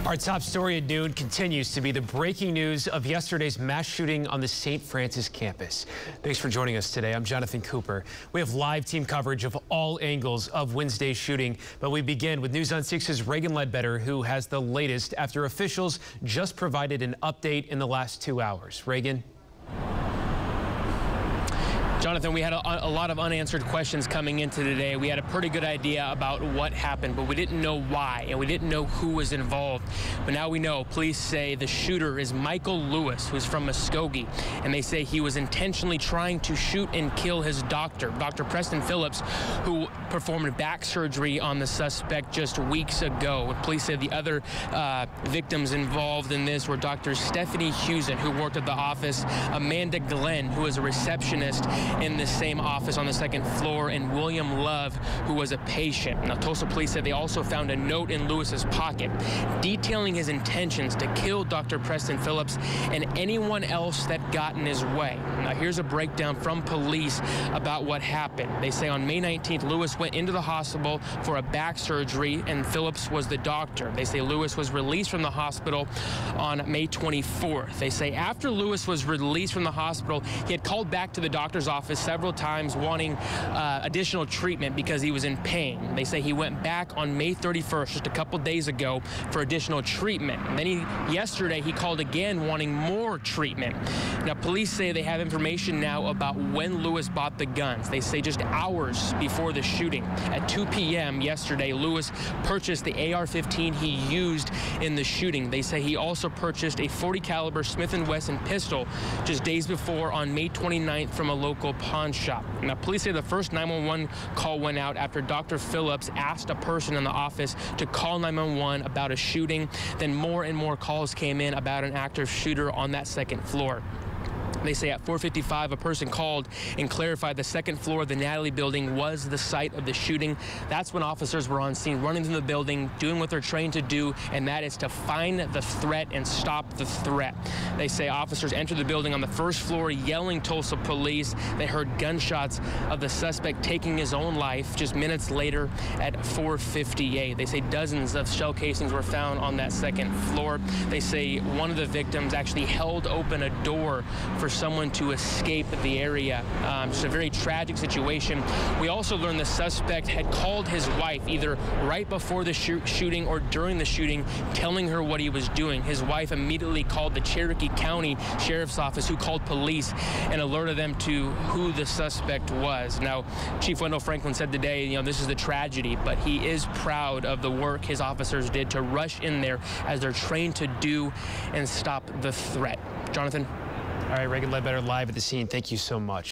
Our top story at noon continues to be the breaking news of yesterday's mass shooting on the St. Francis campus. Thanks for joining us today. I'm Jonathan Cooper. We have live team coverage of all angles of Wednesday's shooting, but we begin with News on 6's Reagan Ledbetter, who has the latest after officials just provided an update in the last 2 hours. Reagan? Jonathan, we had a lot of unanswered questions coming into today. We had a pretty good idea about what happened, but we didn't know why, and we didn't know who was involved. But now we know. Police say the shooter is Michael Lewis, who's from Muskogee, and they say he was intentionally trying to shoot and kill his doctor, Dr. Preston Phillips, who performed back surgery on the suspect just weeks ago. Police say the other victims involved in this were Dr. Stephanie Hewson, who worked at the office, Amanda Glenn, who was a receptionist in the same office on the second floor, and William Love, who was a patient. Now, Tulsa police said they also found a note in Lewis's pocket detailing his intentions to kill Dr. Preston Phillips and anyone else that got in his way. Now, here's a breakdown from police about what happened. They say on May 19th, Lewis went into the hospital for a back surgery, and Phillips was the doctor. They say Lewis was released from the hospital on May 24th. They say after Lewis was released from the hospital, he had called back to the doctor's office several times wanting additional treatment because he was in pain. They say he went back on May 31st, just a couple days ago, for additional treatment. And then yesterday he called again wanting more treatment. Now, police say they have information now about when Lewis bought the guns. They say just hours before the shooting, at 2 p.m. yesterday, Lewis purchased the AR-15 he used in the shooting. They say he also purchased a .40 caliber Smith & Wesson pistol just days before on May 29th from a local pawn shop. Now, police say the first 911 call went out after Dr. Phillips asked a person in the office to call 911 about a shooting. Then more and more calls came in about an active shooter on that second floor. They say at 4:55, a person called and clarified the second floor of the Natalie building was the site of the shooting. That's when officers were on scene, running through the building, doing what they're trained to do, and that is to find the threat and stop the threat. They say officers entered the building on the first floor, yelling Tulsa police. They heard gunshots of the suspect taking his own life just minutes later at 4:58. They say dozens of shell casings were found on that second floor. They say one of the victims actually held open a door for someone to escape the area. Just a very tragic situation. We also learned the suspect had called his wife either right before the shooting or during the shooting, telling her what he was doing. His wife immediately called the Cherokee County Sheriff's Office, who called police and alerted them to who the suspect was. Now, Chief Wendell Franklin said today, this is the tragedy, but he is proud of the work his officers did to rush in there as they're trained to do and stop the threat. Jonathan? All right, Reagan Ledbetter live at the scene. Thank you so much.